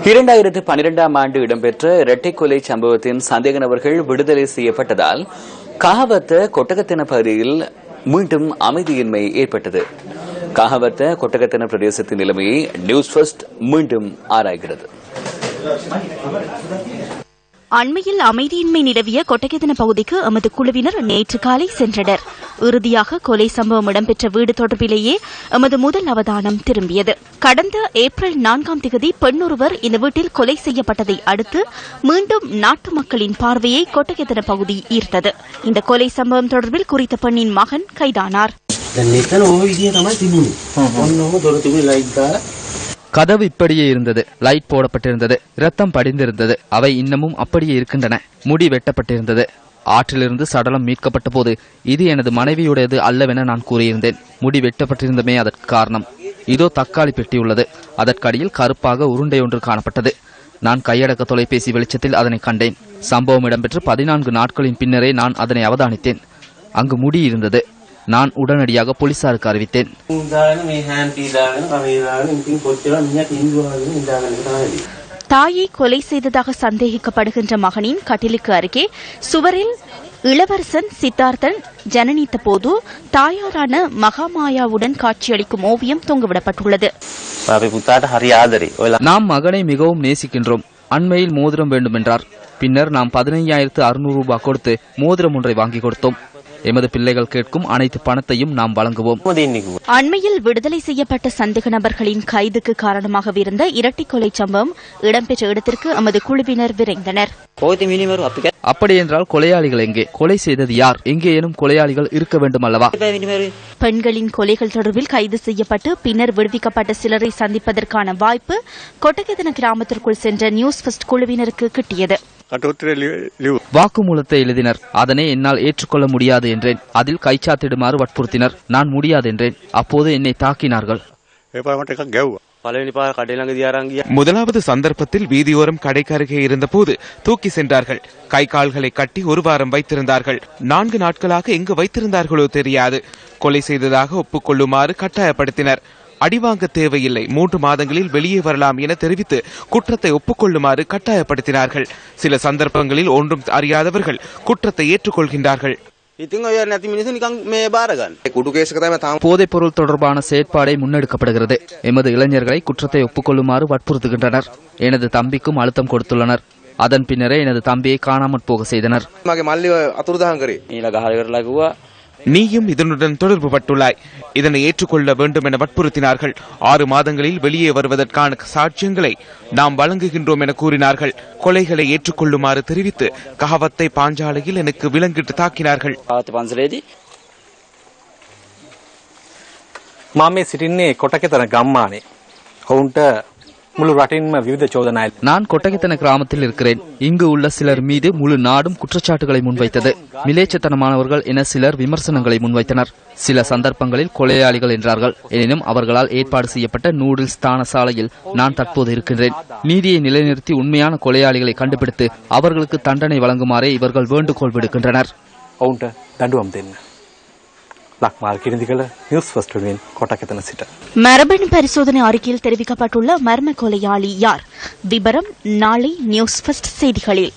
2012ஆம் ஆண்டு இடம்பெற்ற இரட்டை கொலை சம்பவத்தின் சந்தேக நபர்கள் விடுதலை செய்யப்பட்டதால் காவத்த கொட்டகத்தின பகுதியில் மீண்டும் அமைதியின்மை ஏற்பட்டது. காவத்த கொட்டகத்தின பிரதேசத்தின் நிலைமையை நியூஸ் ஃபர்ஸ்ட் மீண்டும் ஆராய்கிறது. அண்மையில் அமைதியின்மை நிலவிய கொட்டகத்தின பகுதிக்கு எமது குழுவினர் நேற்று காலை சென்றனர். இறுதியாக கொலை சம்பவம் இடம்பெற்ற வீடு தொடர்பிலேயே எமது முதல் அவதானம் திரும்பியது. கடந்த ஏப்ரல் 4ஆம் தேதி பெண்ணொருவர் இந்த வீட்டில் கொலை செய்யப்பட்டதை அடுத்து மீண்டும் நாட்டு மக்களின் பார்வையை கொட்டகத்தின பகுதி ஈர்த்தது. இந்த கொலை சம்பவம் தொடர்பில் குறித்த பெண்ணின் மகன் கைதானார். கதவு இப்படியே இருந்தது. லைட் போடப்பட்டிருந்தது. இரத்தம் படிந்திருந்தது. அவை இன்னமும் அப்படியே இருக்கின்றன. முடி வெட்டப்பட்டிருந்தது. ஆற்றிலிருந்து சடலம் மீட்கப்பட்ட போது இது எனது மனைவியுடையது அல்லவென நான் கூறியிருந்தேன். முடி வெட்டப்பட்டிருந்தமே அதற்கு காரணம். இதோ தக்காளி பெட்டி உள்ளது. அதற்கடியில் கருப்பாக உருண்டை ஒன்று காணப்பட்டது. நான் கையடக்க தொலைபேசி வெளிச்சத்தில் அதனை கண்டேன். சம்பவம் இடம்பெற்று 14 நாட்களின் பின்னரே நான் அதனை அவதானித்தேன். அங்கு முடி இருந்தது. நான் உடனடியாக போலீசாருக்கு அறிவித்தேன். தாயை கொலை செய்ததாக சந்தேகிக்கப்படுகின்ற மகனின் கட்டிலுக்கு அருகே சுவரில் இளவரசன் சித்தார்த்தன் ஜனனித்த போது தாயாரான மகாமாயாவுடன் காட்சியளிக்கும் ஓவியம் தொங்கவிடப்பட்டுள்ளது. நாம் மகனை மிகவும் நேசிக்கின்றோம். அண்மையில் மோதிரம் வேண்டுமென்றார். பின்னர் நாம் 15,600 ரூபாய் கொடுத்து மோதிரம் ஒன்றை வாங்கி கொடுத்தோம். எமது பிள்ளைகள் கேட்கும் அனைத்து பணத்தையும் நாம் வழங்குவோம். அண்மையில் விடுதலை செய்யப்பட்ட சந்தேக நபர்களின் கைதுக்கு காரணமாக இருந்த இரட்டை கொலை சம்பவம் இடம்பெற்ற இடத்திற்கு எமது குழுவினர் விரைந்தனர். அப்படியென்றால் கொலையாளிகள் எங்கே? கொலை செய்தது யார்? எங்கேனும் கொலையாளிகள் இருக்க வேண்டும் அல்லவா? பெண்களின் கொலைகள் தொடர்பில் கைது செய்யப்பட்டு பின்னர் விடுவிக்கப்பட்ட சிலரை சந்திப்பதற்கான வாய்ப்பு கொட்டகத்தின கிராமத்திற்குள் சென்ற நியூஸ் ஃபர்ஸ்ட் குழுவினருக்கு கிட்டியது. வாக்குமூலத்தை எழுதினர். அதனை என்னால் ஏற்றுக்கொள்ள முடியாது என்றேன். அதில் கைச்சாத்திடுமாறு வற்புறுத்தினர். நான் முடியாது என்றேன். அப்போது என்னை தாக்கினார்கள். முதலாவது சந்தர்ப்பத்தில் வீதியோரம் கடைக்கு அருகே இருந்தபோது தூக்கி சென்றார்கள். கை கால்களை கட்டி 1 வாரம் வைத்திருந்தார்கள். 4 நாட்களாக எங்கு வைத்திருந்தார்களோ தெரியாது. கொலை செய்ததாக ஒப்புக்கொள்ளுமாறு கட்டாயப்படுத்தினர். அடிவாங்க தேவையில்லை, 3 மாதங்களில் வெளியே வரலாம் என தெரிவித்து குற்றத்தை ஒப்புக்கொள்ளுமாறு கட்டாயப்படுத்தினார்கள். சில சந்தர்ப்பங்களில் ஒன்றும் அறியாதவர்கள் குற்றத்தை ஏற்றுக்கொள்கின்றார்கள். போதைப் பொருள் தொடர்பான செயற்பாடை முன்னெடுக்கப்படுகிறது. எமது இளைஞர்களை குற்றத்தை ஒப்புக்கொள்ளுமாறு வற்புறுத்துகின்றனர். எனது தம்பிக்கும் அழுத்தம் கொடுத்துள்ளனர். அதன் பின்னரே எனது தம்பியை காணாமற் போக செய்தனர். நீயும் இதனுடன் தொடர்பு பட்டுள்ளாய், இதனை ஏற்றுக்கொள்ள வேண்டும் என வற்புறுத்தினார்கள். 6 மாதங்களில் வெளியே வருவதற்கான சாட்சியங்களை நாம் வழங்குகின்றோம் என கூறினார்கள். கொலைகளை ஏற்றுக்கொள்ளுமாறு தெரிவித்து கஹவத்தை பாஞ்சாலையில் எனக்கு விலங்கிட்டு தாக்கினார்கள். மாமே සිටින්නේ කොටකෙතන ගම්මානේ. ඔවුන්ට முழு රටින්ම විවිධ චෝදනා. நான் கொட்டகத்தின கிராமத்தில் இருக்கிறேன். இங்கு உள்ள சிலர் மீது முழு நாடும் குற்றச்சாட்டுகளை முன்வைத்தது. மிலேச்சத்தனமானவர்கள் என சிலர் விமர்சனங்களை முன்வைத்தனர். சில சந்தர்ப்பங்களில் கொலையாளிகள் என்றார்கள். எனினும் அவர்களால் ஏற்பாடு செய்யப்பட்ட நூடில்ஸ் தான சாலையில் நான் தற்போது இருக்கின்றேன். நீதியை நிலைநிறுத்தி உண்மையான கொலையாளிகளை கண்டுபிடித்து அவர்களுக்கு தண்டனை வழங்குமாறே இவர்கள் வேண்டுகோள் விடுக்கின்றனர். ඔවුන්ට දඬුවම් දෙන්න. லக்மால் கிருந்திகள நியூஸ் ஃபர்ஸ்ட் கொட்டகத்தின சிட்ட. மரபணு பரிசோதனை அறிக்கையில் தெரிவிக்கப்பட்டுள்ள மர்ம கொலையாளி யார்? விபரம் நாளை நியூஸ் ஃபர்ஸ்ட் செய்திகளில்.